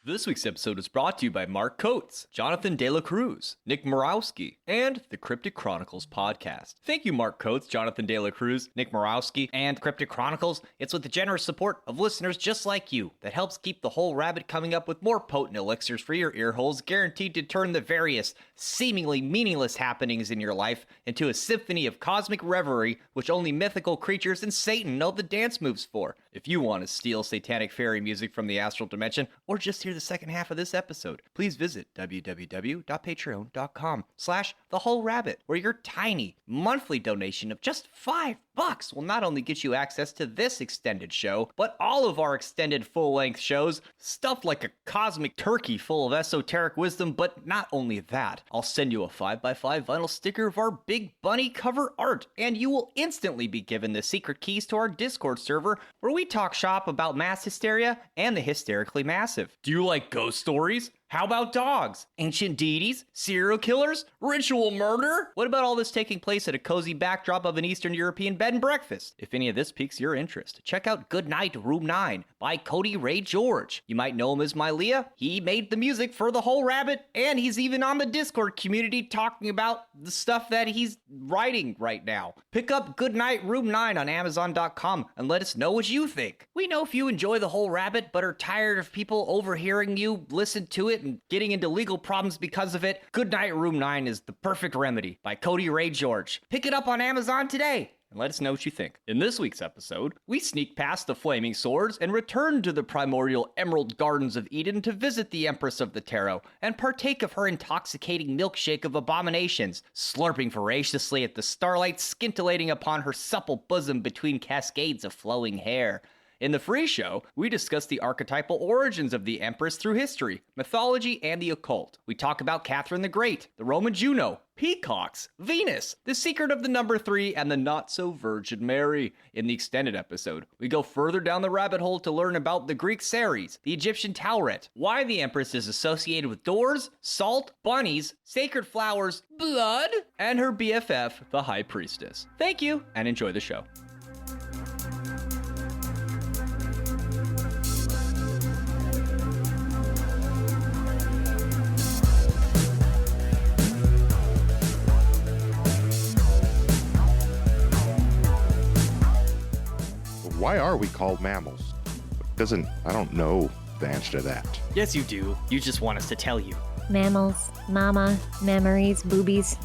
This week's episode is brought to you by Mark Coates, Jonathan De La Cruz, Nick Morawski, and the Cryptic Chronicles podcast. Thank you, Mark Coates, Jonathan De La Cruz, Nick Morawski, and Cryptic Chronicles. It's with the generous support of listeners just like you that helps keep the whole rabbit coming up with more potent elixirs for your ear holes, guaranteed to turn the various, seemingly meaningless happenings in your life into a symphony of cosmic revelry which only mythical creatures and Satan know the dance moves for. If you want to steal satanic fairy music from the astral dimension, or just hear the second half of this episode, please visit www.patreon.com/thewholerabbit, where your tiny monthly donation of just $5 will not only get you access to this extended show, but all of our extended full-length shows, stuff like a cosmic turkey full of esoteric wisdom. But not only that, I'll send you a 5x5 vinyl sticker of our big bunny cover art, and you will instantly be given the secret keys to our Discord server, where we talk shop about mass hysteria and the hysterically massive. Do you like ghost stories? How about dogs? Ancient deities? Serial killers? Ritual murder? What about all this taking place at a cozy backdrop of an Eastern European bed and breakfast? If any of this piques your interest, check out Goodnight Room 9 by Cody Ray George. You might know him as Mylea. He made the music for The Whole Rabbit, and he's even on the Discord community talking about the stuff that he's writing right now. Pick up Goodnight Room 9 on Amazon.com and let us know what you think. We know if you enjoy The Whole Rabbit but are tired of people overhearing you listen to it and getting into legal problems because of it, Goodnight Room 9 is the perfect remedy by Cody Ray George. Pick it up on Amazon today and let us know what you think. In this week's episode, we sneak past the flaming swords and return to the primordial emerald gardens of Eden to visit the Empress of the Tarot and partake of her intoxicating milkshake of abominations, slurping voraciously at the starlight, scintillating upon her supple bosom between cascades of flowing hair. In the free show, we discuss the archetypal origins of the Empress through history, mythology, and the occult. We talk about Catherine the Great, the Roman Juno, Peacocks, Venus, the secret of the number 3, and the not-so-Virgin Mary. In the extended episode, we go further down the rabbit hole to learn about the Greek Ceres, the Egyptian Taweret, why the Empress is associated with doors, salt, bunnies, sacred flowers, blood, and her BFF, the High Priestess. Thank you, and enjoy the show. Why are we called mammals? I don't know the answer to that. Yes, you do. You just want us to tell you. Mammals, mama, memories, boobies.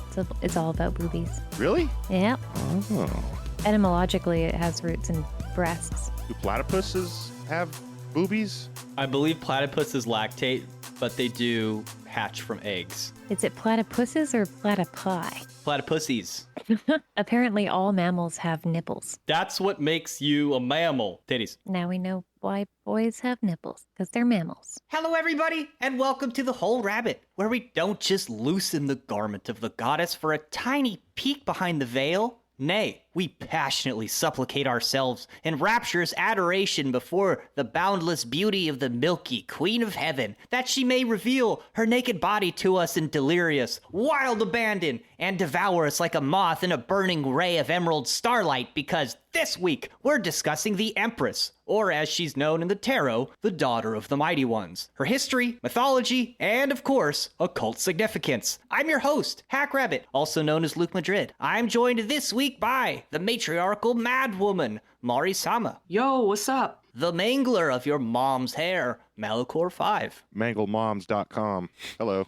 It's all about boobies. Really? Yep. Oh. Etymologically, it has roots in breasts. Do platypuses have boobies? I believe platypuses lactate, but they do hatch from eggs. Is it platypuses or platypi? Platypussies. Apparently, all mammals have nipples. That's what makes you a mammal. Titties. Now we know why boys have nipples, because they're mammals. Hello, everybody, and welcome to The Whole Rabbit, where we don't just loosen the garment of the goddess for a tiny peek behind the veil. Nay, we passionately supplicate ourselves in rapturous adoration before the boundless beauty of the milky Queen of Heaven, that she may reveal her naked body to us in delirious, wild abandon, and devour us like a moth in a burning ray of emerald starlight, because this week we're discussing the Empress, or as she's known in the tarot, the daughter of the mighty ones, her history, mythology, and of course, occult significance. I'm your host, Hack Rabbit, also known as Luke Madrid. I'm joined this week by the matriarchal madwoman, Mari Sama. Yo, what's up? The mangler of your mom's hair, Malachor5. Manglemoms.com. Hello.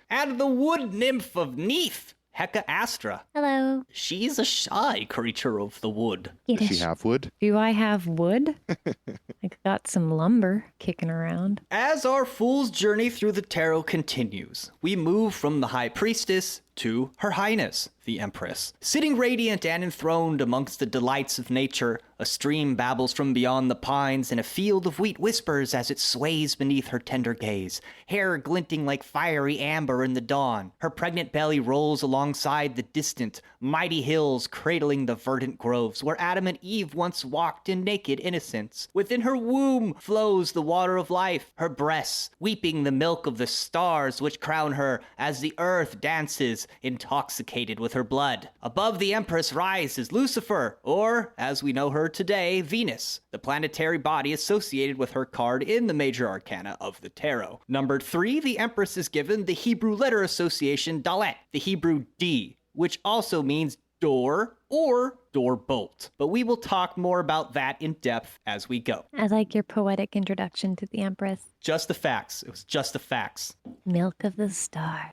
And the wood nymph of Neath, Hecka Astra. Hello. She's a shy creature of the wood. Does she have wood? Do I have wood? I got some lumber kicking around. As our fool's journey through the tarot continues, we move from the High Priestess to Her Highness, the Empress. Sitting radiant and enthroned amongst the delights of nature, a stream babbles from beyond the pines, and a field of wheat whispers as it sways beneath her tender gaze, hair glinting like fiery amber in the dawn. Her pregnant belly rolls alongside the distant, mighty hills cradling the verdant groves where Adam and Eve once walked in naked innocence. Within her womb flows the water of life, her breasts weeping the milk of the stars which crown her as the earth dances is intoxicated with her blood. Above the Empress rises Lucifer, or, as we know her today, Venus, the planetary body associated with her card in the major arcana of the tarot. Number 3, the Empress is given the Hebrew letter association Dalet, the Hebrew D, which also means door or door bolt. But we will talk more about that in depth as we go. I like your poetic introduction to the Empress. Just the facts. It was just the facts. Milk of the stars.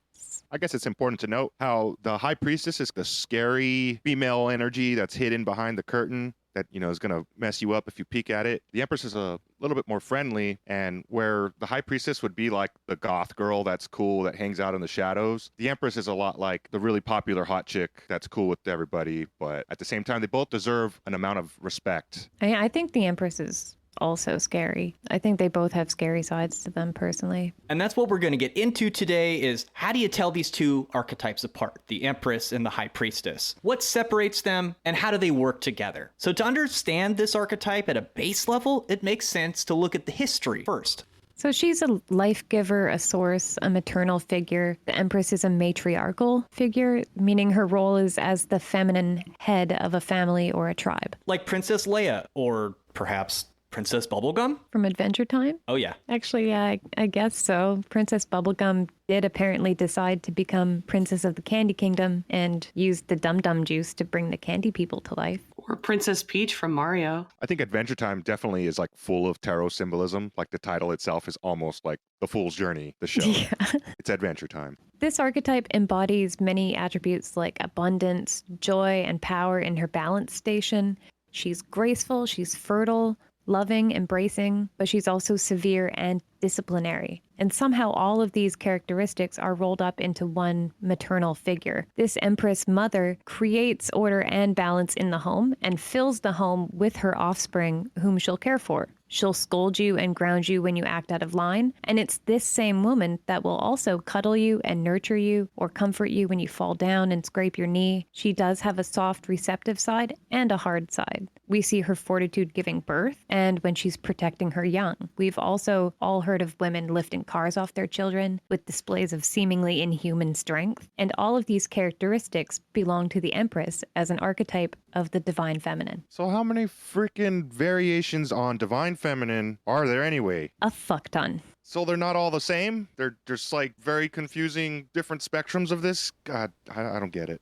I guess it's important to note how the High Priestess is the scary female energy that's hidden behind the curtain that, is going to mess you up if you peek at it. The Empress is a little bit more friendly, and where the High Priestess would be like the goth girl that's cool, that hangs out in the shadows, the Empress is a lot like the really popular hot chick that's cool with everybody, but at the same time, they both deserve an amount of respect. I think the Empress is also scary. I think they both have scary sides to them personally. And that's what we're going to get into today is how do you tell these two archetypes apart, the Empress and the High Priestess? What separates them and how do they work together? So to understand this archetype at a base level, it makes sense to look at the history first. So she's a life giver, a source, a maternal figure. The Empress is a matriarchal figure, meaning her role is as the feminine head of a family or a tribe. Like Princess Leia, or perhaps Princess Bubblegum? From Adventure Time? Oh, yeah. Actually, yeah, I guess so. Princess Bubblegum did apparently decide to become Princess of the Candy Kingdom and used the Dum Dum juice to bring the candy people to life. Or Princess Peach from Mario. I think Adventure Time definitely is like full of tarot symbolism. Like the title itself is almost like The Fool's Journey, the show. Yeah. It's Adventure Time. This archetype embodies many attributes like abundance, joy, and power in her balance station. She's graceful, she's fertile, loving, embracing, but she's also severe and disciplinary. And somehow all of these characteristics are rolled up into one maternal figure. This Empress mother creates order and balance in the home and fills the home with her offspring whom she'll care for. She'll scold you and ground you when you act out of line. And it's this same woman that will also cuddle you and nurture you or comfort you when you fall down and scrape your knee. She does have a soft, receptive side and a hard side. We see her fortitude giving birth and when she's protecting her young. We've also all heard of women lifting cars off their children with displays of seemingly inhuman strength. And all of these characteristics belong to the Empress as an archetype of the divine feminine. So how many freaking variations on divine feminine are there anyway? A fuck ton. So they're not all the same? They're just like very confusing different spectrums of this? God, I don't get it.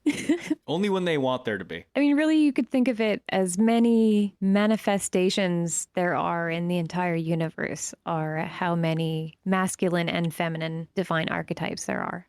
Only when they want there to be. I mean, really, you could think of it as many manifestations there are in the entire universe are how many masculine and feminine divine archetypes there are.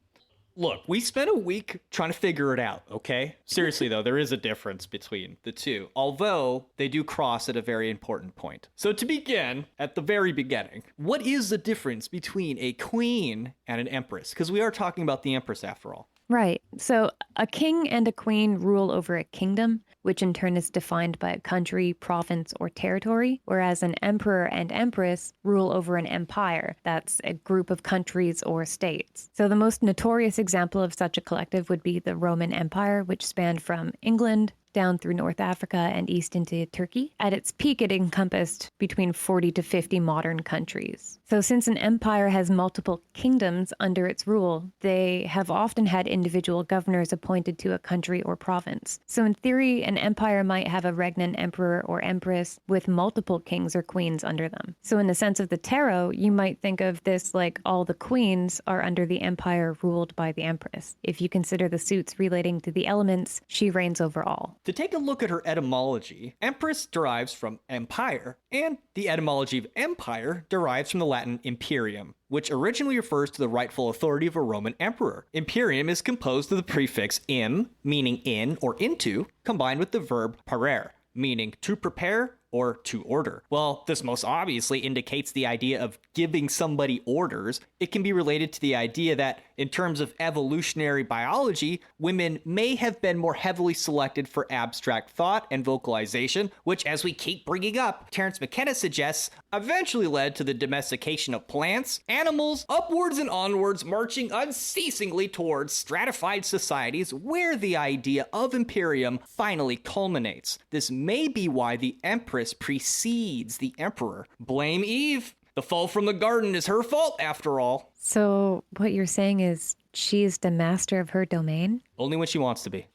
Look, we spent a week trying to figure it out, okay? Seriously, though, there is a difference between the two, although they do cross at a very important point. So to begin, at the very beginning, what is the difference between a queen and an empress? Because we are talking about the empress after all. Right. So a king and a queen rule over a kingdom, which in turn is defined by a country, province, or territory, whereas an emperor and empress rule over an empire. That's a group of countries or states. So the most notorious example of such a collective would be the Roman Empire, which spanned from England down through North Africa and east into Turkey. At its peak, it encompassed between 40 to 50 modern countries. So since an empire has multiple kingdoms under its rule, they have often had individual governors appointed to a country or province. So in theory, an empire might have a regnant emperor or empress with multiple kings or queens under them. So in the sense of the tarot, you might think of this like all the queens are under the empire ruled by the empress. If you consider the suits relating to the elements, she reigns over all. To take a look at her etymology, empress derives from empire, and the etymology of empire derives from the Latin imperium, which originally refers to the rightful authority of a Roman emperor. Imperium is composed of the prefix im, meaning in or into, combined with the verb parere, meaning to prepare or to order. Well, this most obviously indicates the idea of giving somebody orders. It can be related to the idea that in terms of evolutionary biology, women may have been more heavily selected for abstract thought and vocalization, which, as we keep bringing up, Terence McKenna suggests eventually led to the domestication of plants, animals, upwards and onwards, marching unceasingly towards stratified societies where the idea of imperium finally culminates. This may be why the empress precedes the emperor. Blame Eve. The The fall from the garden is her fault, after all. So what you're saying is she's the master of her domain? Only when she wants to be.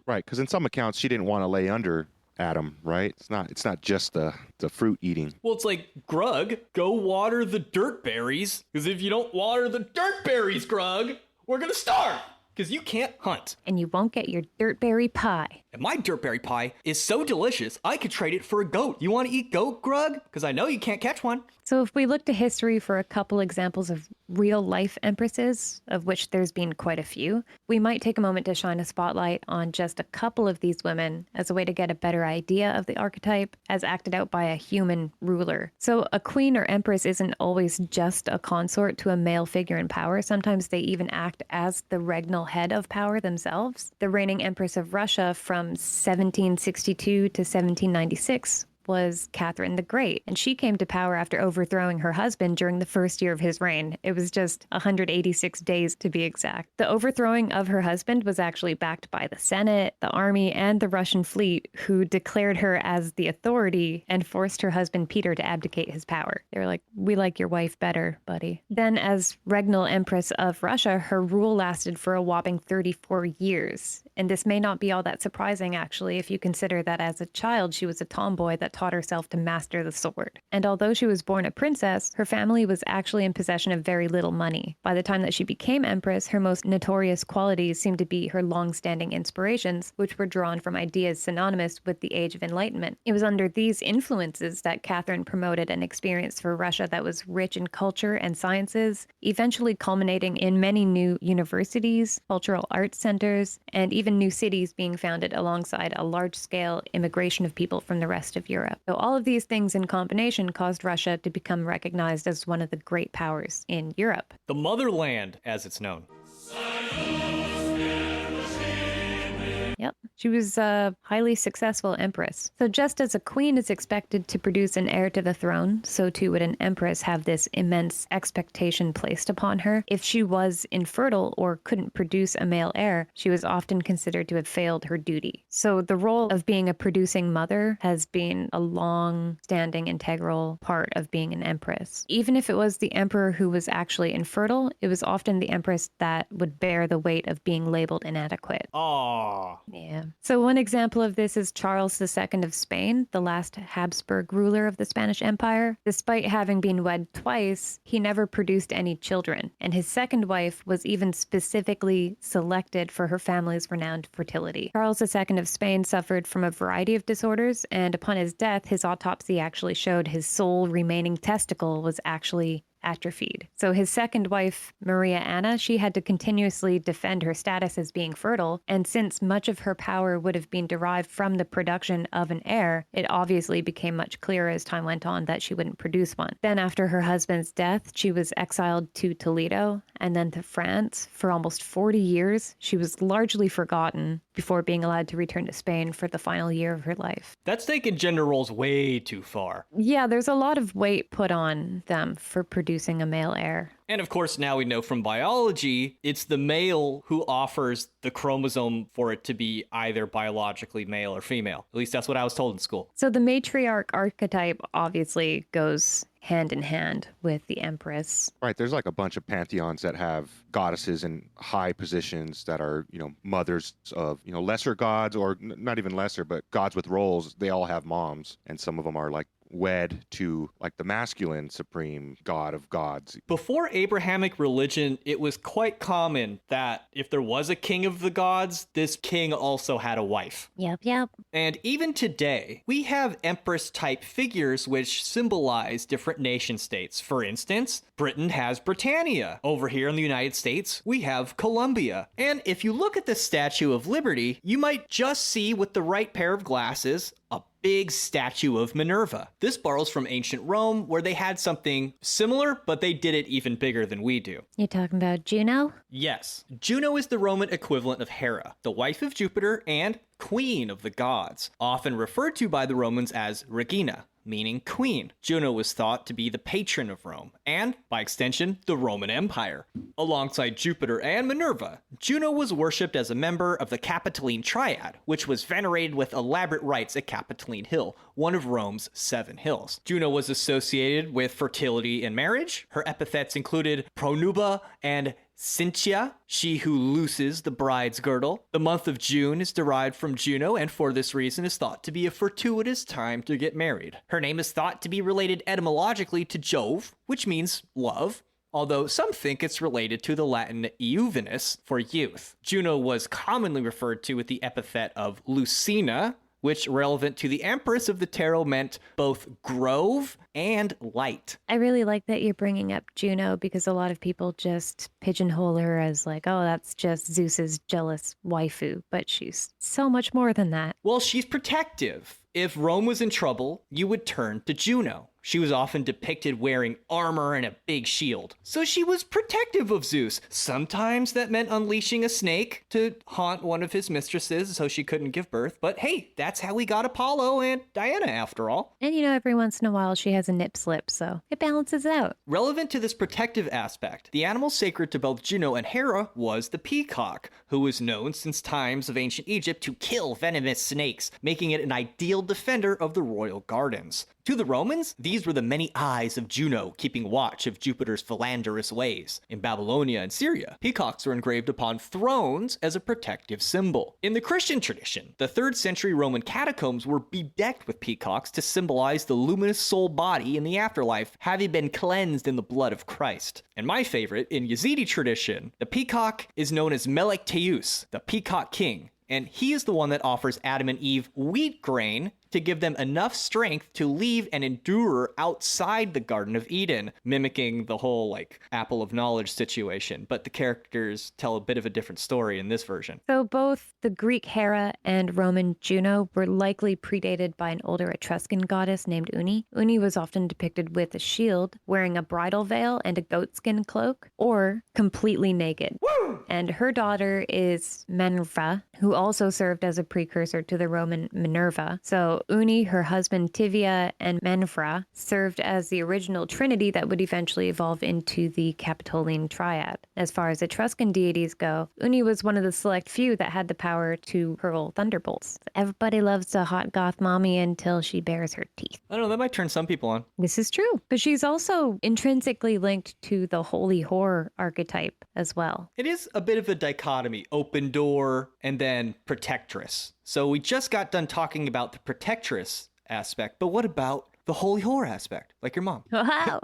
Right, because in some accounts she didn't want to lay under Adam, right? It's not just the fruit eating. Well, it's like, Grug, go water the dirt berries. Because if you don't water the dirt berries, Grug, we're gonna starve. Because you can't hunt. And you won't get your dirtberry pie. And my dirtberry pie is so delicious, I could trade it for a goat. You want to eat goat, Grug? Because I know you can't catch one. So if we look to history for a couple examples of real-life empresses, of which there's been quite a few, we might take a moment to shine a spotlight on just a couple of these women as a way to get a better idea of the archetype as acted out by a human ruler. So a queen or empress isn't always just a consort to a male figure in power. Sometimes they even act as the regnal head of power themselves. The reigning empress of Russia from 1762 to 1796 was Catherine the Great, and she came to power after overthrowing her husband during the first year of his reign. It was just 186 days to be exact. The overthrowing of her husband was actually backed by the Senate, the army, and the Russian fleet, who declared her as the authority and forced her husband Peter to abdicate his power. They were like, we like your wife better, buddy. Then as regnal empress of Russia, her rule lasted for a whopping 34 years. And this may not be all that surprising, actually, if you consider that as a child, she was a tomboy that taught herself to master the sword. And although she was born a princess, her family was actually in possession of very little money. By the time that she became empress, her most notorious qualities seemed to be her long-standing inspirations, which were drawn from ideas synonymous with the Age of Enlightenment. It was under these influences that Catherine promoted an experience for Russia that was rich in culture and sciences, eventually culminating in many new universities, cultural arts centers, and even new cities being founded alongside a large-scale immigration of people from the rest of Europe. So all of these things in combination caused Russia to become recognized as one of the great powers in Europe. The motherland, as it's known. Yep. She was a highly successful empress. So just as a queen is expected to produce an heir to the throne, so too would an empress have this immense expectation placed upon her. If she was infertile or couldn't produce a male heir, she was often considered to have failed her duty. So the role of being a producing mother has been a long-standing integral part of being an empress. Even if it was the emperor who was actually infertile, it was often the empress that would bear the weight of being labeled inadequate. Aww. Yeah. So one example of this is Charles II of Spain, the last Habsburg ruler of the Spanish Empire. Despite having been wed twice, he never produced any children, and his second wife was even specifically selected for her family's renowned fertility. Charles II of Spain suffered from a variety of disorders, and upon his death, his autopsy actually showed his sole remaining testicle was actually atrophied. So his second wife, Maria Anna, she had to continuously defend her status as being fertile, and since much of her power would have been derived from the production of an heir, it obviously became much clearer as time went on that she wouldn't produce one. Then after her husband's death, she was exiled to Toledo and then to France. For almost 40 years, she was largely forgotten before being allowed to return to Spain for the final year of her life. That's taking gender roles way too far. Yeah, there's a lot of weight put on them for producing a male heir. And of course, now we know from biology, it's the male who offers the chromosome for it to be either biologically male or female. At least that's what I was told in school. So the matriarch archetype obviously goes hand in hand with the empress. Right, there's like a bunch of pantheons that have goddesses in high positions that are, mothers of, lesser gods, or not even lesser, but gods with roles. They all have moms, and some of them are like wed to like the masculine supreme god of gods. Before Abrahamic religion, it was quite common that if there was a king of the gods, this king also had a wife. Yep. And even today, we have empress-type figures which symbolize different nation states. For instance, Britain has Britannia. Over here in the United States, we have Columbia. And if you look at the Statue of Liberty, you might just see with the right pair of glasses a big statue of Minerva. This borrows from ancient Rome, where they had something similar, but they did it even bigger than we do. You talking about Juno? Yes. Juno is the Roman equivalent of Hera, the wife of Jupiter and queen of the gods, often referred to by the Romans as Regina, meaning queen. Juno was thought to be the patron of Rome, and, by extension, the Roman Empire. Alongside Jupiter and Minerva, Juno was worshipped as a member of the Capitoline Triad, which was venerated with elaborate rites at Capitoline Hill, one of Rome's 7 hills. Juno was associated with fertility and marriage. Her epithets included pronuba and Cynthia, she who looses the bride's girdle. The month of June is derived from Juno, and for this reason is thought to be a fortuitous time to get married. Her name is thought to be related etymologically to Jove, which means love, although some think it's related to the Latin juvenus for youth. Juno was commonly referred to with the epithet of Lucina, which, relevant to the Empress of the Tarot, meant both grove and light. I really like that you're bringing up Juno because a lot of people just pigeonhole her as like, oh, that's just Zeus's jealous waifu, but she's so much more than that. Well, she's protective. If Rome was in trouble, you would turn to Juno. She was often depicted wearing armor and a big shield, so she was protective of Zeus. Sometimes that meant unleashing a snake to haunt one of his mistresses so she couldn't give birth, but hey, that's how we got Apollo and Diana after all. And every once in a while she has a nip slip, so it balances out. Relevant to this protective aspect, the animal sacred to both Juno and Hera was the peacock, who was known since times of ancient Egypt to kill venomous snakes, making it an ideal defender of the royal gardens. To the Romans, these were the many eyes of Juno keeping watch of Jupiter's philanderous ways. In Babylonia and Syria, peacocks were engraved upon thrones as a protective symbol. In the Christian tradition, the 3rd century Roman catacombs were bedecked with peacocks to symbolize the luminous soul body in the afterlife, having been cleansed in the blood of Christ. And my favorite, in Yazidi tradition, the peacock is known as Melek Teus, the peacock king, and he is the one that offers Adam and Eve wheat grain to give them enough strength to leave and endure outside the Garden of Eden, mimicking the whole, apple of knowledge situation. But the characters tell a bit of a different story in this version. So both the Greek Hera and Roman Juno were likely predated by an older Etruscan goddess named Uni. Uni was often depicted with a shield, wearing a bridal veil and a goatskin cloak, or completely naked. Woo! And her daughter is Minerva, who also served as a precursor to the Roman Minerva. So Uni, her husband Tivia, and Minerva served as the original trinity that would eventually evolve into the Capitoline Triad. As far as Etruscan deities go, Uni was one of the select few that had the power to hurl thunderbolts. Everybody loves a hot goth mommy until she bares her teeth. I don't know, that might turn some people on. This is true, but she's also intrinsically linked to the holy whore archetype as well. It is a bit of a dichotomy, open door and then protectress. So we just got done talking about the protectress aspect, but what about the holy whore aspect, like your mom? Wow.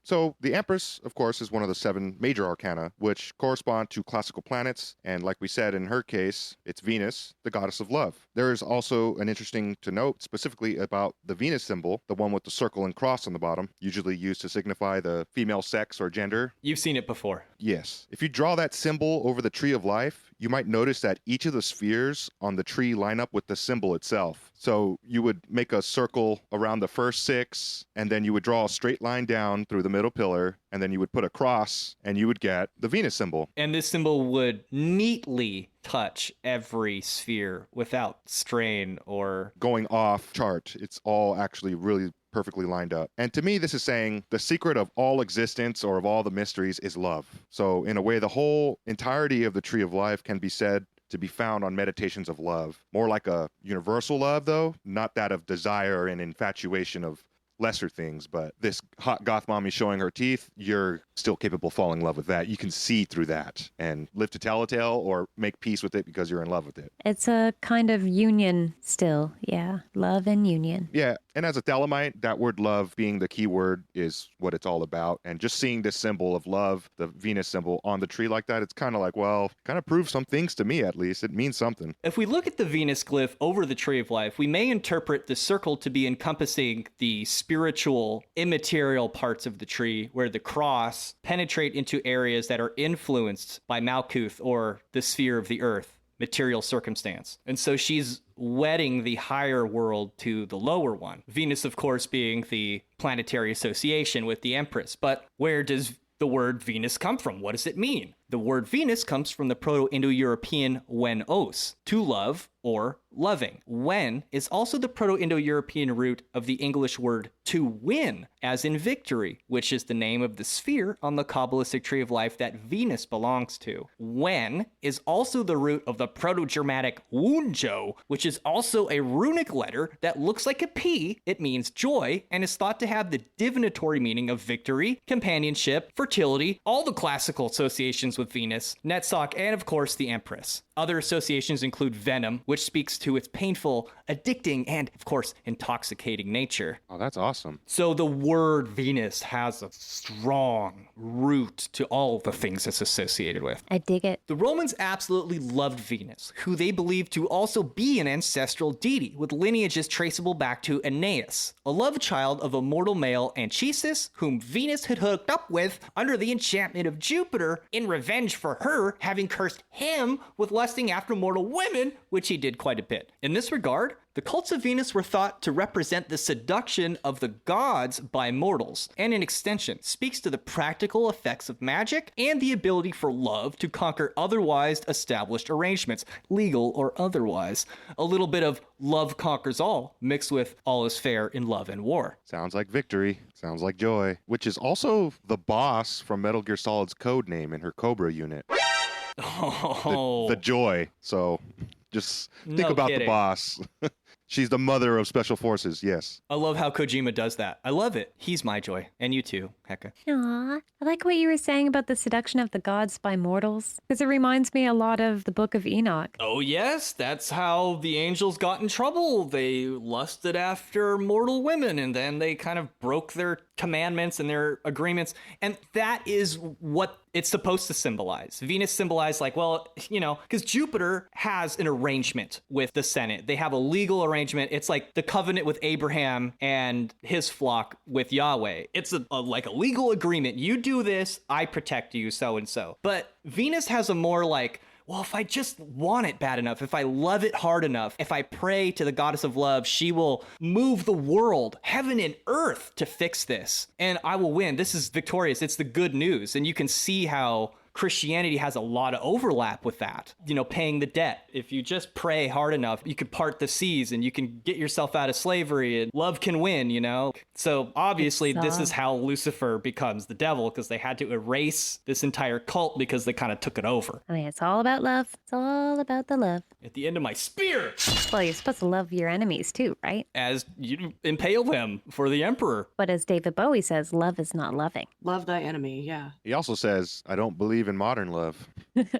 So the Empress, of course, is one of the 7 major arcana, which correspond to classical planets. And like we said, in her case, it's Venus, the goddess of love. There is also an interesting to note specifically about the Venus symbol, the one with the circle and cross on the bottom, usually used to signify the female sex or gender. You've seen it before. Yes. If you draw that symbol over the tree of life, you might notice that each of the spheres on the tree line up with the symbol itself. So you would make a circle around the first 6, and then you would draw a straight line down through the middle pillar, and then you would put a cross, and you would get the Venus symbol. And this symbol would neatly touch every sphere without strain or going off chart. It's all actually really perfectly lined up. And to me, this is saying the secret of all existence or of all the mysteries is love. So in a way, the whole entirety of the tree of life can be said to be found on meditations of love. More like a universal love, though, not that of desire and infatuation of lesser things, but this hot goth mommy showing her teeth, you're still capable of falling in love with that. You can see through that and live to tell a tale or make peace with it because you're in love with it. It's a kind of union still. Yeah. Love and union. Yeah. And as a Thelemite, that word love being the key word is what it's all about. And just seeing this symbol of love, the Venus symbol on the tree like that, it's kind of like, well, kind of proves some things to me at least. It means something. If we look at the Venus glyph over the tree of life, we may interpret the circle to be encompassing the spiritual, immaterial parts of the tree, where the cross penetrate into areas that are influenced by Malkuth or the sphere of the earth, material circumstance. And so she's wedding the higher world to the lower one. Venus, of course, being the planetary association with the Empress. But where does the word Venus come from? What does it mean? The word Venus comes from the Proto-Indo-European wenos, to love or loving. Wen is also the Proto-Indo-European root of the English word to win, as in victory, which is the name of the sphere on the Kabbalistic tree of life that Venus belongs to. Wen is also the root of the Proto-Germanic wunjo, which is also a runic letter that looks like a P. It means joy and is thought to have the divinatory meaning of victory, companionship, fertility, all the classical associations with Venus, Netzach, and of course the Empress. Other associations include venom, which speaks to its painful, addicting, and of course intoxicating nature. Oh, that's awesome. So the word Venus has a strong root to all the things it's associated with. I dig it. The Romans absolutely loved Venus, who they believed to also be an ancestral deity with lineages traceable back to Aeneas, a love child of a mortal male Anchises, whom Venus had hooked up with under the enchantment of Jupiter in revenge for her having cursed him with lusting after mortal women, which he did quite a bit. In this regard, the cults of Venus were thought to represent the seduction of the gods by mortals, and in extension, speaks to the practical effects of magic and the ability for love to conquer otherwise established arrangements, legal or otherwise. A little bit of love conquers all, mixed with all is fair in love and war. Sounds like victory. Sounds like joy. Which is also the boss from Metal Gear Solid's code name in her Cobra unit. Oh. The Joy. So just think No about kidding. the boss. She's the mother of special forces, yes. I love how Kojima does that. I love it. He's my joy. And you too, Hecka. Aw, I like what you were saying about the seduction of the gods by mortals, because it reminds me a lot of the Book of Enoch. Oh yes, that's how the angels got in trouble. They lusted after mortal women, and then they kind of broke their commandments and their agreements. And that is what it's supposed to symbolize. Venus symbolized like, well, you know, because Jupiter has an arrangement with the Senate. They have a legal arrangement. It's like the covenant with Abraham and his flock with Yahweh. It's like a legal agreement. You do this, I protect you, so and so. But Venus has a more like, well, if I just want it bad enough, if I love it hard enough, if I pray to the goddess of love, she will move the world, heaven and earth, to fix this. And I will win. This is victorious. It's the good news. And you can see how Christianity has a lot of overlap with that. You know, paying the debt. If you just pray hard enough, you could part the seas and you can get yourself out of slavery and love can win, you know? So obviously this is how Lucifer becomes the devil, because they had to erase this entire cult because they kind of took it over. I mean, it's all about love. It's all about the love. At the end of my spear, Well, you're supposed to love your enemies too, right? as you impale them for the emperor. But as David Bowie says, love is not loving. Love thy enemy, yeah. He also says, I don't believe in modern love.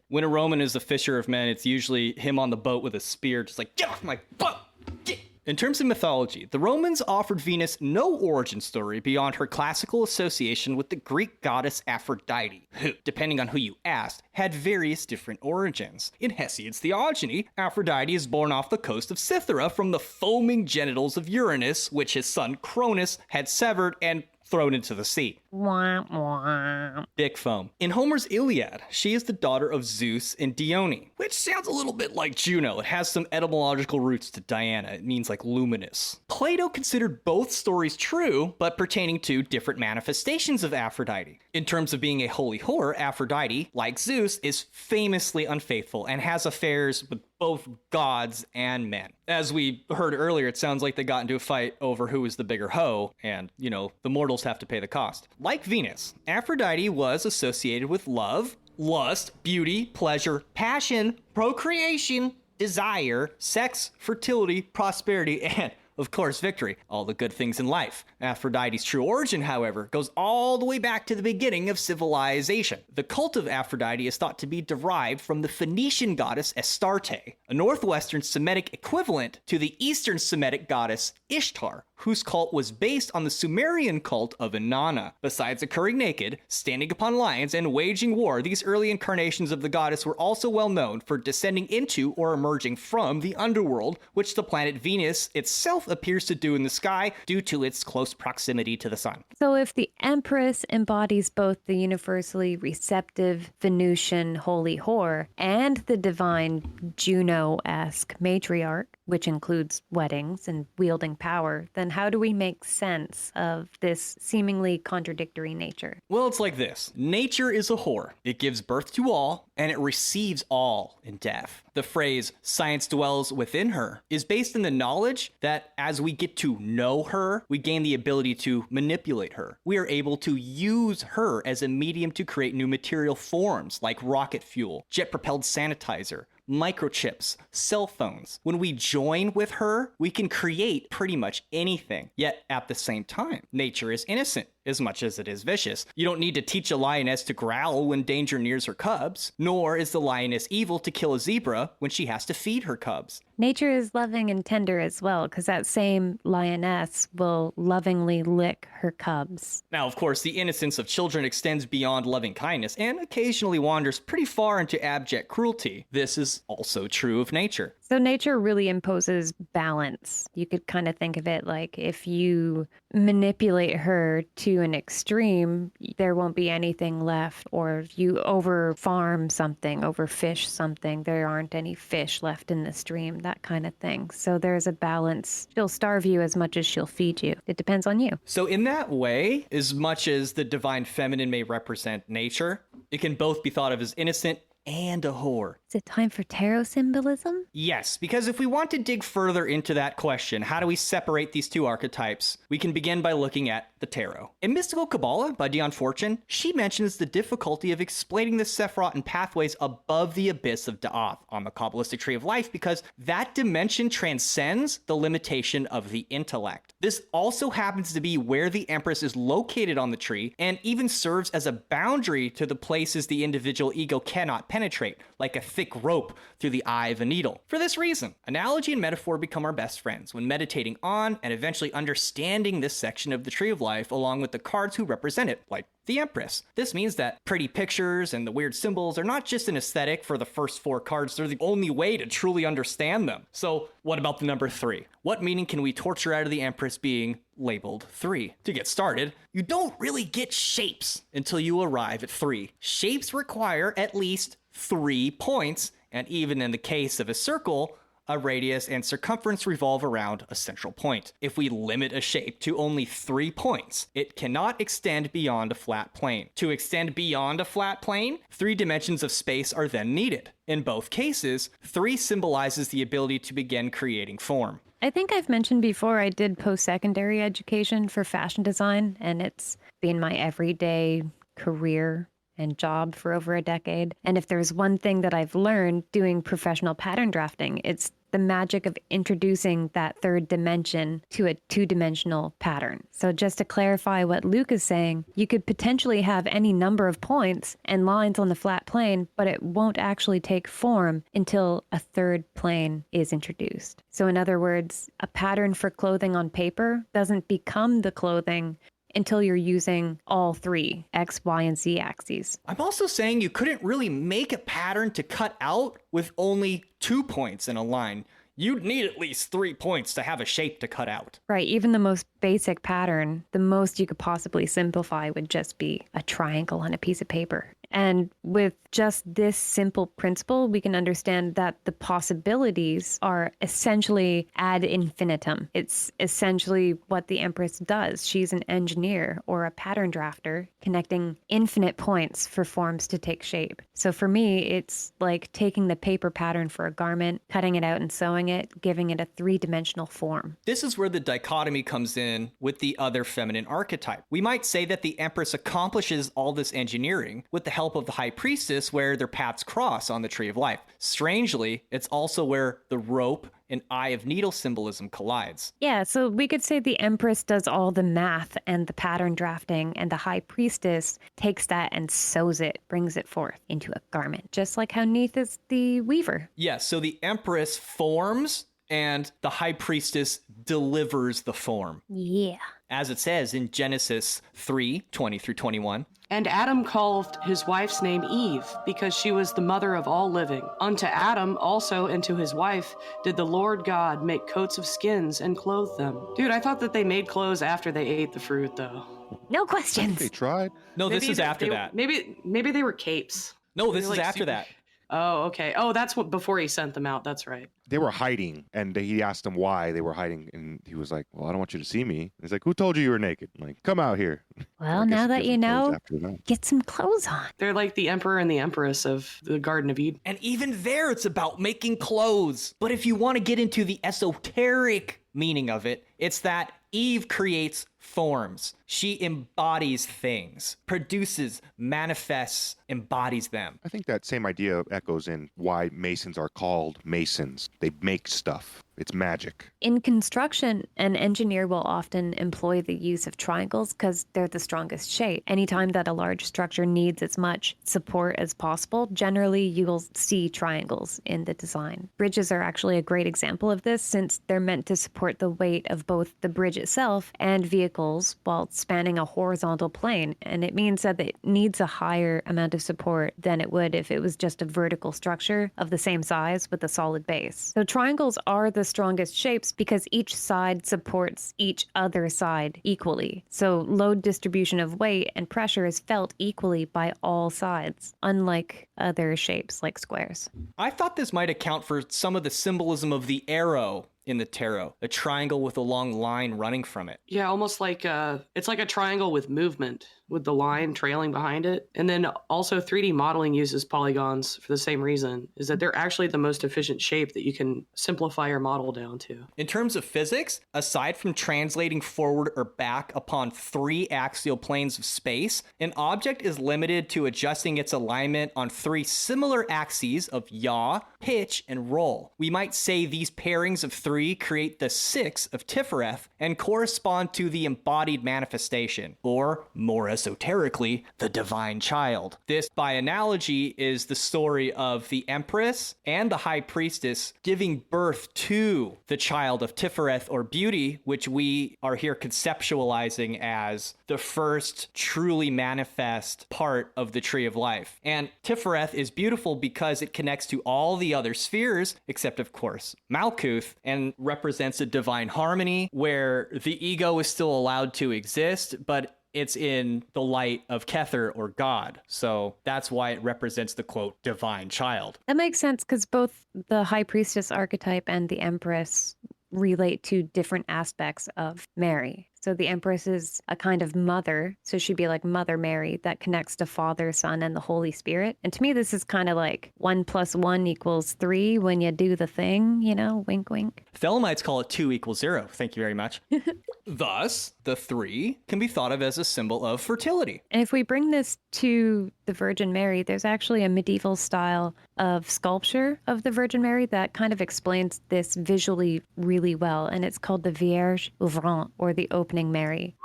When a Roman is a fisher of men, it's usually him on the boat with a spear, just like, get off my boat! Get. In terms of mythology, the Romans offered Venus no origin story beyond her classical association with the Greek goddess Aphrodite, who, depending on who you asked, had various different origins. In Hesiod's Theogony, Aphrodite is born off the coast of Cythera from the foaming genitals of Uranus, which his son Cronus had severed and thrown into the sea. Wah, wah. Dick foam. In Homer's Iliad, she is the daughter of Zeus and Dione, which sounds a little bit like Juno. It has some etymological roots to Diana. It means like luminous. Plato considered both stories true, but pertaining to different manifestations of Aphrodite. In terms of being a holy whore, Aphrodite, like Zeus, is famously unfaithful and has affairs with both gods and men. As we heard earlier, it sounds like they got into a fight over who was the bigger hoe, and, you know, the mortals have to pay the cost. Like Venus, Aphrodite was associated with love, lust, beauty, pleasure, passion, procreation, desire, sex, fertility, prosperity, and, of course, victory. All the good things in life. Aphrodite's true origin, however, goes all the way back to the beginning of civilization. The cult of Aphrodite is thought to be derived from the Phoenician goddess Astarte, a northwestern Semitic equivalent to the eastern Semitic goddess Ishtar, whose cult was based on the Sumerian cult of Inanna. Besides occurring naked, standing upon lions, and waging war, these early incarnations of the goddess were also well known for descending into or emerging from the underworld, which the planet Venus itself appears to do in the sky due to its close proximity to the sun. So if the Empress embodies both the universally receptive Venusian holy whore and the divine Juno-esque matriarch, which includes weddings and wielding power, then how do we make sense of this seemingly contradictory nature? Well, it's like this. Nature is a whore. It gives birth to all, and it receives all in death. The phrase, science dwells within her, is based in the knowledge that as we get to know her, we gain the ability to manipulate her. We are able to use her as a medium to create new material forms like rocket fuel, jet-propelled sanitizer, microchips, cell phones. When we join with her, we can create pretty much anything. Yet at the same time, nature is innocent as much as it is vicious. You don't need to teach a lioness to growl when danger nears her cubs, nor is the lioness evil to kill a zebra when she has to feed her cubs. Nature is loving and tender as well, because that same lioness will lovingly lick her cubs. Now, of course, the innocence of children extends beyond loving kindness and occasionally wanders pretty far into abject cruelty. This is also true of nature. So nature really imposes balance. You could kind of think of it like if you manipulate her to an extreme, there won't be anything left. Or you over farm something, overfish something, there aren't any fish left in the stream, that kind of thing. So there's a balance. She'll starve you as much as she'll feed you. It depends on you. So in that way, as much as the divine feminine may represent nature, it can both be thought of as innocent and a whore. Is it time for tarot symbolism? Yes, because if we want to dig further into that question, how do we separate these two archetypes? We can begin by looking at the tarot. In Mystical Kabbalah by Dion Fortune, she mentions the difficulty of explaining the Sephiroth and pathways above the abyss of Da'ath on the Kabbalistic Tree of Life because that dimension transcends the limitation of the intellect. This also happens to be where the Empress is located on the tree and even serves as a boundary to the places the individual ego cannot penetrate, like a thick rope through the eye of a needle. For this reason, analogy and metaphor become our best friends when meditating on and eventually understanding this section of the Tree of Life along with the cards who represent it, like the Empress. This means that pretty pictures and the weird symbols are not just an aesthetic for the first 4 cards, they're the only way to truly understand them. So what about the number 3? What meaning can we torture out of the Empress being labeled 3? To get started, you don't really get shapes until you arrive at 3. Shapes require at least 3 points, and even in the case of a circle, a radius and circumference revolve around a central point. If we limit a shape to only 3 points, it cannot extend beyond a flat plane. To extend beyond a flat plane, 3 dimensions of space are then needed. In both cases, 3 symbolizes the ability to begin creating form. I think I've mentioned before I did post-secondary education for fashion design, and it's been my everyday career and job for over a decade. And if there's one thing that I've learned doing professional pattern drafting, it's the magic of introducing that 3rd dimension to a 2-dimensional pattern. So just to clarify what Luke is saying, you could potentially have any number of points and lines on the flat plane, but it won't actually take form until a 3rd plane is introduced. So in other words, a pattern for clothing on paper doesn't become the clothing until you're using all 3 X, Y, and Z axes. I'm also saying you couldn't really make a pattern to cut out with only 2 points in a line. You'd need at least 3 points to have a shape to cut out. Right, even the most basic pattern, the most you could possibly simplify would just be a triangle on a piece of paper. And with just this simple principle, we can understand that the possibilities are essentially ad infinitum. It's essentially what the Empress does. She's an engineer or a pattern drafter, connecting infinite points for forms to take shape. So for me, it's like taking the paper pattern for a garment, cutting it out and sewing it, giving it a 3-dimensional form. This is where the dichotomy comes in with the other feminine archetype. We might say that the Empress accomplishes all this engineering with the help of the High Priestess, where their paths cross on the Tree of Life. Strangely, it's also where the rope and eye of needle symbolism collides. Yeah, so we could say the Empress does all the math and the pattern drafting, and the High Priestess takes that and sews it, brings it forth into a garment, just like how Neith is the weaver. Yes, so the Empress forms and the High Priestess delivers the form. Yeah. As it says in Genesis 3:20-21. And Adam called his wife's name Eve, because she was the mother of all living. Unto Adam also and to his wife did the Lord God make coats of skins and clothe them. Dude, I thought that they made clothes after they ate the fruit, though. No questions. They tried. No, this is after they, that. Maybe they were capes. No, this They were is like after super- that. Oh, okay. Oh, that's what before he sent them out. That's right. They were hiding, and he asked them why they were hiding, and he was like, "Well, I don't want you to see me." He's like, "Who told you were naked?" I'm like, "Come out here." Well, I guess now he that gives you them clothes know, after that. get some clothes on. They're like the emperor and the empress of the Garden of Eden. And even there, it's about making clothes. But if you want to get into the esoteric meaning of it, it's that Eve creates forms. She embodies things, produces, manifests, embodies them. I think that same idea echoes in why Masons are called Masons. They make stuff. It's magic. In construction, an engineer will often employ the use of triangles because they're the strongest shape. Anytime that a large structure needs as much support as possible, generally you will see triangles in the design. Bridges are actually a great example of this since they're meant to support the weight of both the bridge itself and vehicles while spanning a horizontal plane. And it means that it needs a higher amount of support than it would if it was just a vertical structure of the same size with a solid base. So triangles are the strongest shapes because each side supports each other side equally. So load distribution of weight and pressure is felt equally by all sides, unlike other shapes like squares. I thought this might account for some of the symbolism of the arrow in the tarot, a triangle with a long line running from it. Yeah, almost like it's like a triangle with movement, with the line trailing behind it. And then also 3D modeling uses polygons for the same reason, is that they're actually the most efficient shape that you can simplify your model down to. In terms of physics, aside from translating forward or back upon 3 axial planes of space, an object is limited to adjusting its alignment on 3 similar axes of yaw, pitch, and roll. We might say these pairings of 3 create the 6 of Tifereth and correspond to the embodied manifestation, or more esoterically, the divine child. This, by analogy, is the story of the Empress and the High Priestess giving birth to the child of Tifereth or beauty, which we are here conceptualizing as the first truly manifest part of the tree of life. And Tifereth is beautiful because it connects to all the other spheres, except of course Malkuth, and represents a divine harmony where the ego is still allowed to exist, but it's in the light of Kether or God. So that's why it represents the quote, divine child. That makes sense because both the High Priestess archetype and the Empress relate to different aspects of Mary. So the Empress is a kind of mother, so she'd be like Mother Mary that connects to Father, Son, and the Holy Spirit. And to me, this is kind of like 1 + 1 = 3 when you do the thing, you know, wink, wink. Thelemites call it 2 = 0. Thank you very much. Thus, the 3 can be thought of as a symbol of fertility. And if we bring this to the Virgin Mary, there's actually a medieval style of sculpture of the Virgin Mary that kind of explains this visually really well. And it's called the Vierge Ouvrante, or the Opening Mary.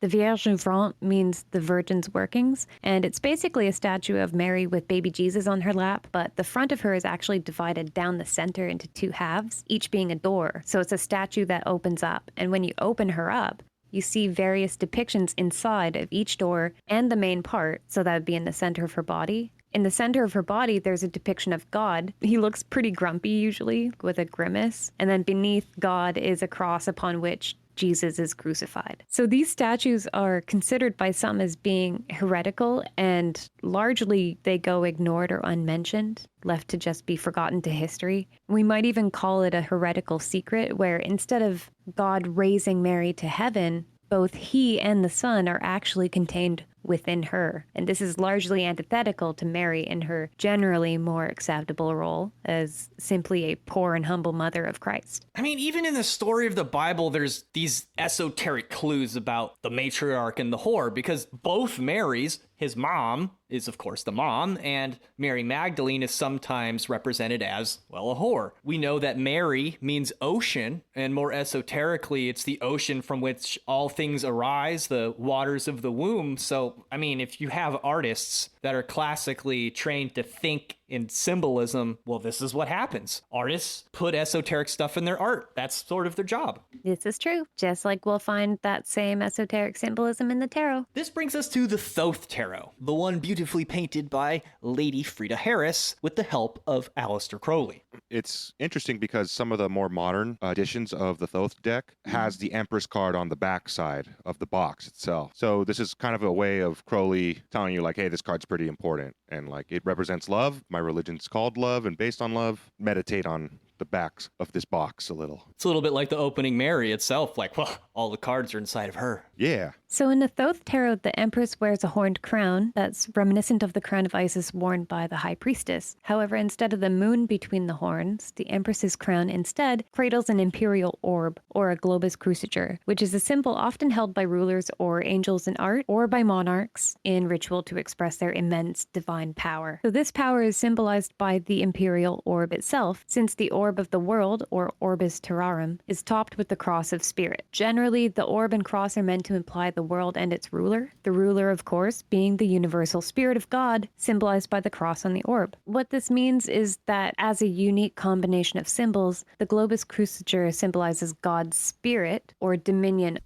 The Vierge Ouvrante means the Virgin's workings, and it's basically a statue of Mary with baby Jesus on her lap, but the front of her is actually divided down the center into 2 halves, each being a door. So it's a statue that opens up, and when you open her up, you see various depictions inside of each door and the main part, so that would be in the center of her body. In the center of her body, there's a depiction of God. He looks pretty grumpy usually, with a grimace, and then beneath God is a cross upon which Jesus is crucified. So these statues are considered by some as being heretical, and largely they go ignored or unmentioned, left to just be forgotten to history. We might even call it a heretical secret, where instead of God raising Mary to heaven, both he and the Son are actually contained within her. And this is largely antithetical to Mary in her generally more acceptable role as simply a poor and humble mother of Christ. I mean, even in the story of the Bible, there's these esoteric clues about the matriarch and the whore, because both Marys, his mom is, of course, the mom, and Mary Magdalene is sometimes represented as, well, a whore. We know that Mary means ocean, and more esoterically, it's the ocean from which all things arise, the waters of the womb. So, I mean, if you have artists that are classically trained to think in symbolism, well, this is what happens. Artists put esoteric stuff in their art. That's sort of their job. This is true, just like we'll find that same esoteric symbolism in the tarot. This brings us to the Thoth Tarot, the one beautifully painted by Lady Frida Harris with the help of Aleister Crowley. It's interesting because some of the more modern editions of the Thoth deck has the Empress card on the back side of the box itself. So this is kind of a way of Crowley telling you like, hey, this card's pretty important. And like it represents love, My religion's called love and based on love. Meditate on the backs of this box a little. It's a little bit like the opening Mary itself. Like, well, all the cards are inside of her. Yeah. So in the Thoth Tarot, the Empress wears a horned crown that's reminiscent of the crown of Isis worn by the High Priestess. However, instead of the moon between the horns, the Empress's crown instead cradles an imperial orb, or a globus cruciger, which is a symbol often held by rulers or angels in art, or by monarchs in ritual to express their immense divine power. So this power is symbolized by the imperial orb itself, since the orb of the world, or orbis terrarum, is topped with the cross of spirit. Generally, the orb and cross are meant to imply the world and its ruler. The ruler, of course, being the universal spirit of God, symbolized by the cross on the orb. What this means is that as a unique combination of symbols, the globus cruciger symbolizes God's spirit, or dominion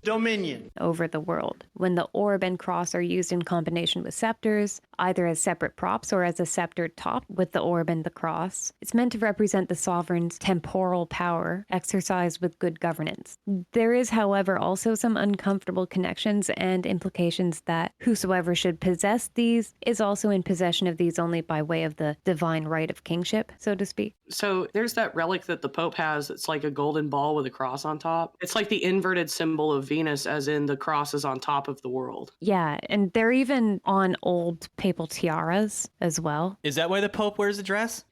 over the world. When the orb and cross are used in combination with scepters, either as separate props or as a scepter top with the orb and the cross, it's meant to represent the sovereign's temporal power exercised with good governance. There is, however, also some uncomfortable connections and implications that whosoever should possess these is also in possession of these only by way of the divine right of kingship, so to speak. So there's that relic that the Pope has. It's like a golden ball with a cross on top. It's like the inverted symbol of Venus, as in the cross is on top of the world. Yeah, and they're even on old papal tiaras as well. Is that why the Pope wears a dress?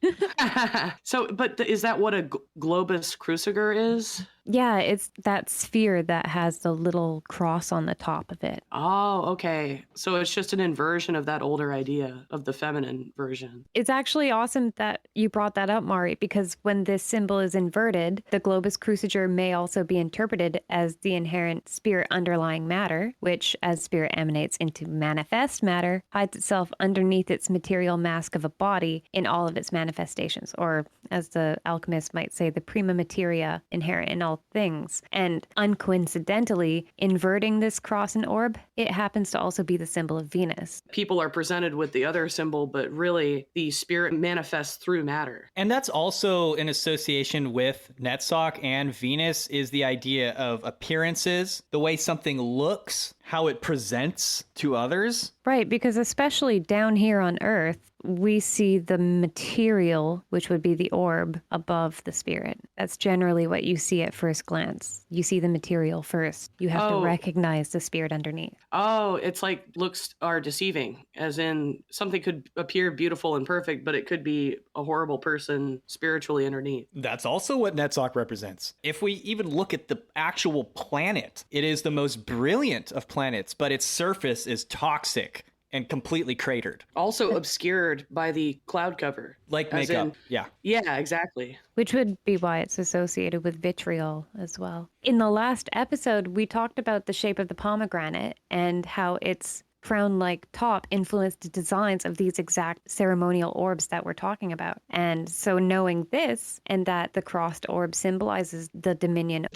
So, but is that what a globus cruciger is? Yeah, it's that sphere that has the little cross on the top of it. Oh, okay. So it's just an inversion of that older idea of the feminine version. It's actually awesome that you brought that up, Mari, because when this symbol is inverted, the globus cruciger may also be interpreted as the inherent spirit underlying matter, which, as spirit emanates into manifest matter, hides itself underneath its material mask of a body in all of its manifestations, or as the alchemist might say, the prima materia inherent in all things. And uncoincidentally, inverting this cross and orb, it happens to also be the symbol of Venus. People are presented with the other symbol, but really the spirit manifests through matter. And that's also in association with Netzach and Venus, is the idea of appearances, the way something looks, how it presents to others. Right, because especially down here on Earth, we see the material, which would be the orb, above the spirit. That's generally what you see at first glance. You see the material first. You have to recognize the spirit underneath. Oh, it's like looks are deceiving, as in something could appear beautiful and perfect, but it could be a horrible person spiritually underneath. That's also what Netzach represents. If we even look at the actual planet, it is the most brilliant of planets, but its surface is toxic and completely cratered. Also obscured by the cloud cover. Like makeup, yeah. Yeah, exactly. Which would be why it's associated with vitriol as well. In the last episode, we talked about the shape of the pomegranate and how its crown-like top influenced the designs of these exact ceremonial orbs that we're talking about. And so knowing this, and that the crossed orb symbolizes the dominion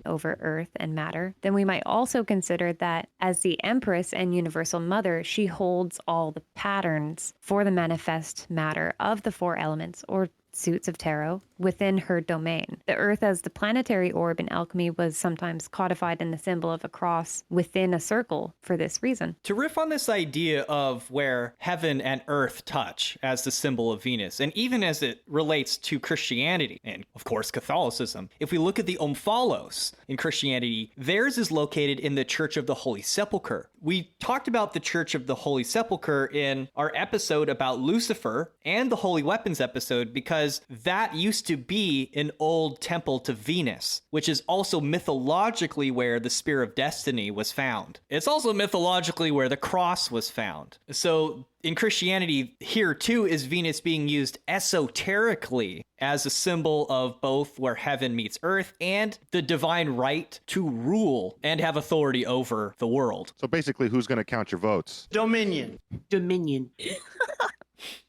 over earth and matter, then we might also consider that as the Empress and Universal Mother, she holds all the patterns for the manifest matter of the four elements, or suits of tarot, within her domain. The earth as the planetary orb in alchemy was sometimes codified in the symbol of a cross within a circle for this reason. To riff on this idea of where heaven and earth touch as the symbol of Venus, and even as it relates to Christianity, and of course Catholicism, if we look at the Omphalos in Christianity, theirs is located in the Church of the Holy Sepulchre. We talked about the Church of the Holy Sepulchre in our episode about Lucifer and the Holy Weapons episode, because that used to be an old temple to Venus, which is also mythologically where the Spear of Destiny was found. It's also mythologically where the cross was found. So in Christianity, here too is Venus being used esoterically as a symbol of both where heaven meets earth and the divine right to rule and have authority over the world. So basically, who's going to count your votes? Dominion.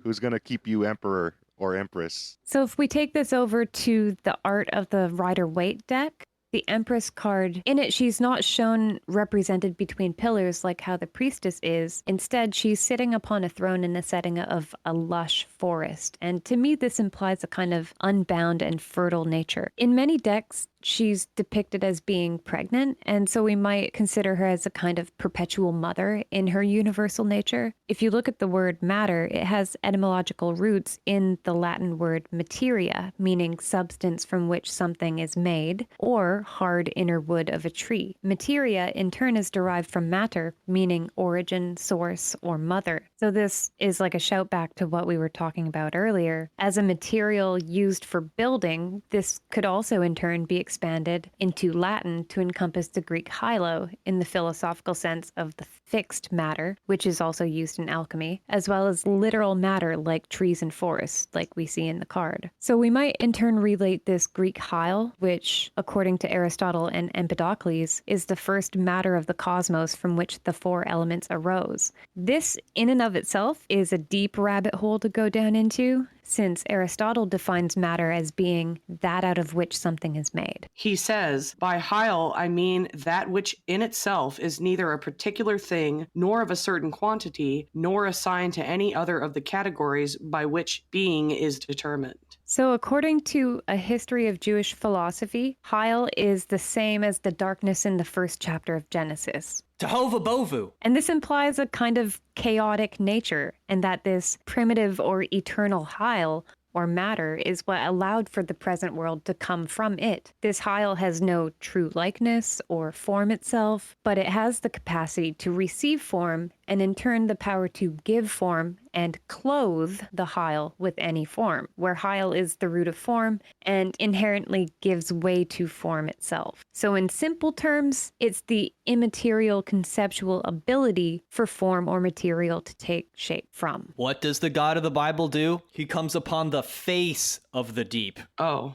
Who's going to keep you emperor or empress? So if we take this over to the art of the Rider-Waite deck, the Empress card, in it she's not shown represented between pillars like how the Priestess is. Instead, she's sitting upon a throne in the setting of a lush forest. And to me, this implies a kind of unbound and fertile nature. In many decks, she's depicted as being pregnant, and so we might consider her as a kind of perpetual mother in her universal nature. If you look at the word matter, it has etymological roots in the Latin word materia, meaning substance from which something is made, or hard inner wood of a tree. Materia, in turn, is derived from matter, meaning origin, source, or mother. So this is like a shout back to what we were talking about earlier. As a material used for building, this could also in turn be expanded into Latin to encompass the Greek hylo in the philosophical sense of the fixed matter, which is also used in alchemy, as well as literal matter like trees and forests, like we see in the card. So we might in turn relate this Greek hyle, which, according to Aristotle and Empedocles, is the first matter of the cosmos from which the four elements arose. This, in and of itself, is a deep rabbit hole to go down into, since Aristotle defines matter as being that out of which something is made. He says, by hyle, I mean that which in itself is neither a particular thing, nor of a certain quantity, nor assigned to any other of the categories by which being is determined. So according to a history of Jewish philosophy, hyle is the same as the darkness in the first chapter of Genesis. Jehovah Bovu. And this implies a kind of chaotic nature, and that this primitive or eternal hyle, or matter, is what allowed for the present world to come from it. This hyle has no true likeness or form itself, but it has the capacity to receive form and in turn the power to give form and clothe the hyle with any form, where hyle is the root of form and inherently gives way to form itself. So in simple terms, it's the immaterial conceptual ability for form or material to take shape from. What does the God of the Bible do? He comes upon the face of the deep. Oh.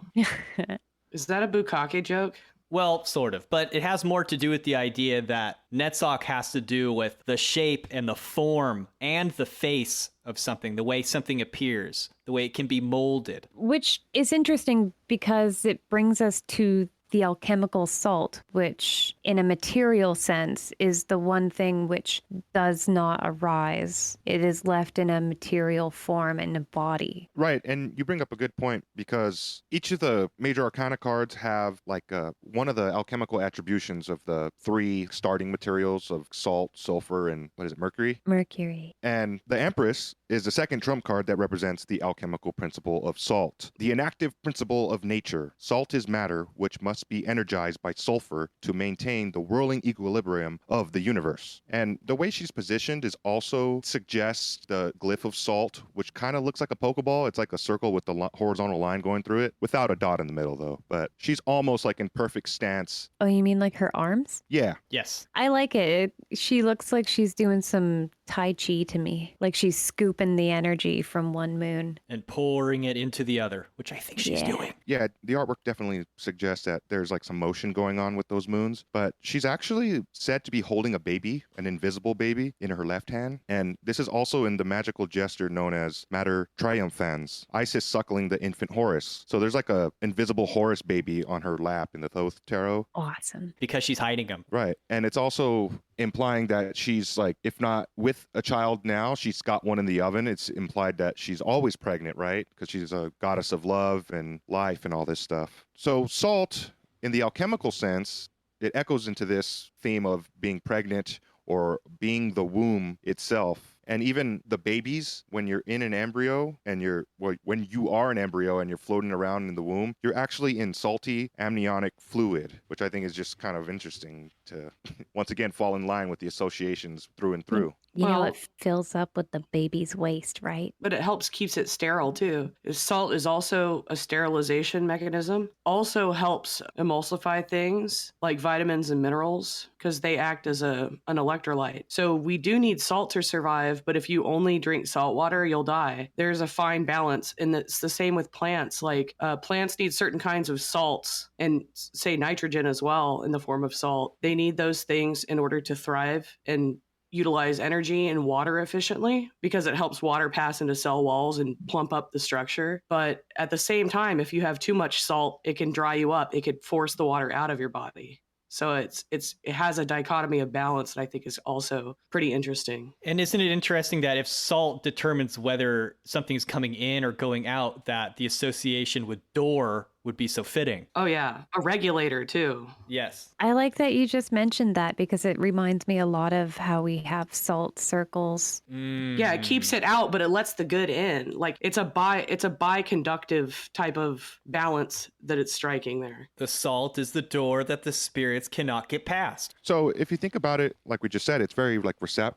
Is that a bukkake joke? Well, sort of, but it has more to do with the idea that Netzach has to do with the shape and the form and the face of something, the way something appears, the way it can be molded. Which is interesting because it brings us to the alchemical salt, which in a material sense is the one thing which does not arise. It is left in a material form in a body. Right, and you bring up a good point because each of the major arcana cards have like one of the alchemical attributions of the three starting materials of salt, sulfur, and what is it, mercury? Mercury. And the Empress is the second trump card that represents the alchemical principle of salt. The inactive principle of nature. Salt is matter which must be energized by sulfur to maintain the whirling equilibrium of the universe. And the way she's positioned is also suggests the glyph of salt, which kind of looks like a Pokeball. It's like a circle with the horizontal line going through it, without a dot in the middle though. But she's almost like in perfect stance. Oh, you mean like her arms? Yeah. Yes. I like it. She looks like she's doing some Tai Chi to me. Like she's scooping the energy from one moon and pouring it into the other, which I think she's doing. Yeah, the artwork definitely suggests that there's like some motion going on with those moons, but she's actually said to be holding a baby, an invisible baby, in her left hand. And this is also in the magical gesture known as Mater Triumphans, Isis suckling the infant Horus. So there's like a invisible Horus baby on her lap in the Thoth Tarot. Awesome. Because she's hiding him. Right. And it's also implying that she's like, if not with a child now, she's got one in the oven. It's implied that she's always pregnant, right? Because she's a goddess of love and life and all this stuff. So salt, in the alchemical sense, it echoes into this theme of being pregnant or being the womb itself. And even the babies, when you're in an embryo and when you are an embryo and you're floating around in the womb, you're actually in salty amniotic fluid, which I think is just kind of interesting to once again fall in line with the associations through and through. You know, Well- it fills up with the baby's waste, right? But it keeps it sterile too. Salt is also a sterilization mechanism. Also helps emulsify things like vitamins and minerals because they act as an electrolyte. So we do need salt to survive, but if you only drink salt water, you'll die. There's a fine balance, and it's the same with plants. Like plants need certain kinds of salts and say nitrogen as well in the form of salt. They need those things in order to thrive and utilize energy and water efficiently because it helps water pass into cell walls and plump up the structure. But at the same time, if you have too much salt, it can dry you up. It could force the water out of your body. So it has a dichotomy of balance that I think is also pretty interesting. And isn't it interesting that if salt determines whether something's coming in or going out, that the association with door would be so fitting. Oh, yeah. A regulator, too. Yes. I like that you just mentioned that because it reminds me a lot of how we have salt circles. Yeah, it keeps it out, but it lets the good in. Like it's a biconductive type of balance that it's striking there. The salt is the door that the spirits cannot get past. So if you think about it, like we just said, it's very like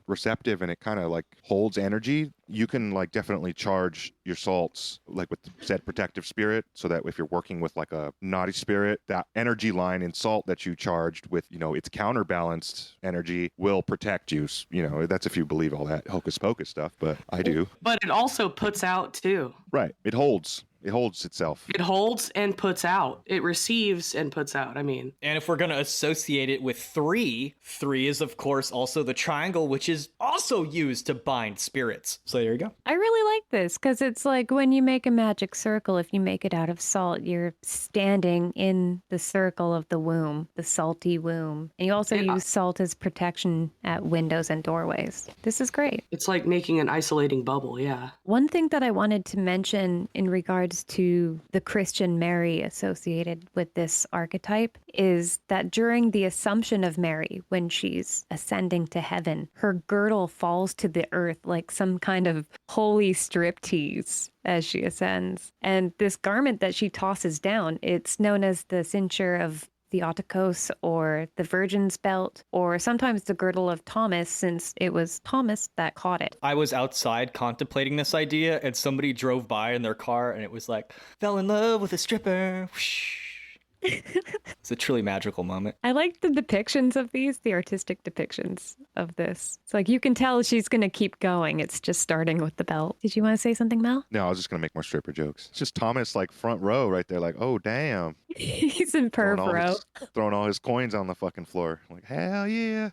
receptive, and it kind of like holds energy. You can like definitely charge your salts like with said protective spirit, so that if you're working with like a naughty spirit, that energy line in salt that you charged with, its counterbalanced energy will protect you. That's if you believe all that hocus pocus stuff, but I do. But it also puts out too. Right. It holds itself. It holds and puts out. It receives and puts out. I mean, And if we're going to associate it with 3 is, of course, also the triangle, which is also used to bind spirits. So there you go. I really like this because it's like when you make a magic circle, if you make it out of salt, you're standing in the circle of the womb, the salty womb. And you also use salt as protection at windows and doorways. This is great. it's like making an isolating bubble. Yeah. One thing that I wanted to mention in regards to the Christian Mary associated with this archetype is that during the Assumption of Mary, when she's ascending to heaven, her girdle falls to the earth like some kind of holy striptease as she ascends. And this garment that she tosses down, it's known as the cincture of Theotokos or the Virgin's belt, or sometimes the girdle of Thomas, since it was Thomas that caught it. I was outside contemplating this idea, and somebody drove by in their car, and it was like, fell in love with a stripper. Whoosh. It's a truly magical moment. I like the depictions of these, the artistic depictions of this. It's like you can tell she's going to keep going. It's just starting with the belt. Did you want to say something, Mel? No, I was just going to make more stripper jokes. It's just Thomas, like, front row right there, like, oh, damn. He's in perv row. Throwing all his coins on the fucking floor. Like, hell yeah.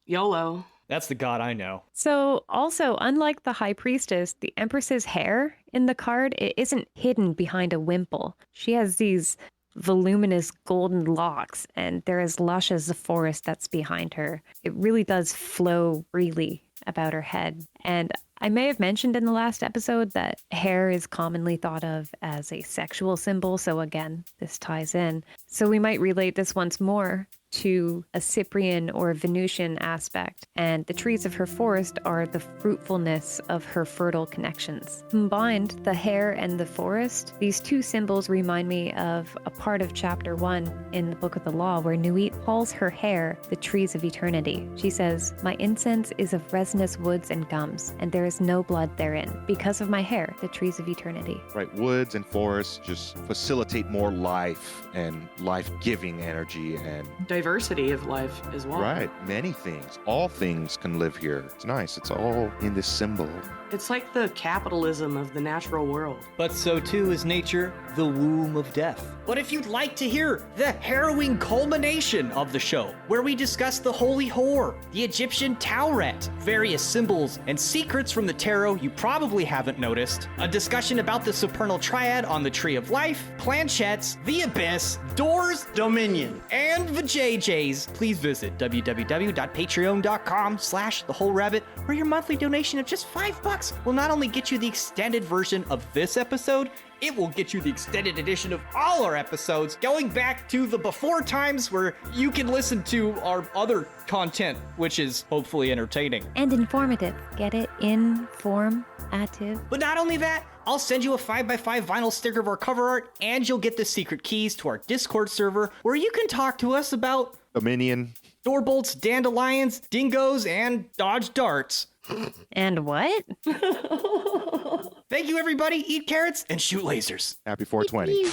YOLO. That's the god I know. So also, unlike the High Priestess, the Empress's hair in the card, it isn't hidden behind a wimple. She has these voluminous golden locks, and they're as lush as the forest that's behind her. It really does flow freely about her head. And I may have mentioned in the last episode that hair is commonly thought of as a sexual symbol, so again, this ties in. So we might relate this once more to a Cyprian or Venusian aspect, and the trees of her forest are the fruitfulness of her fertile connections. Combined, the hair and the forest, these two symbols remind me of a part of chapter 1 in the Book of the Law where Nuit calls her hair the trees of eternity. She says, "My incense is of resinous woods and gums, and there is no blood therein. Because of my hair, the trees of eternity." Right. Woods and forests just facilitate more life and life-giving energy and Diversity of life as well. right. Many things. All things can live here. It's nice. It's all in this symbol. It's like the capitalism of the natural world. But so too is nature, the womb of death. But if you'd like to hear the harrowing culmination of the show, where we discuss the holy whore, the Egyptian Taweret, various symbols and secrets from the tarot you probably haven't noticed, a discussion about the supernal triad on the Tree of Life, planchettes, the Abyss, doors, Dominion. and the JJs, please visit www.patreon.com/thewholerabbit, where your monthly donation of just $5 will not only get you the extended version of this episode, it will get you the extended edition of all our episodes, going back to the before times where you can listen to our other content, which is hopefully entertaining. And informative. Get it? Informative. But not only that, I'll send you a 5x5 vinyl sticker of our cover art, and you'll get the secret keys to our Discord server, where you can talk to us about Dominion. door bolts, dandelions, dingoes, and dodge darts. And what? Thank you, everybody. Eat carrots and shoot lasers. Happy 420.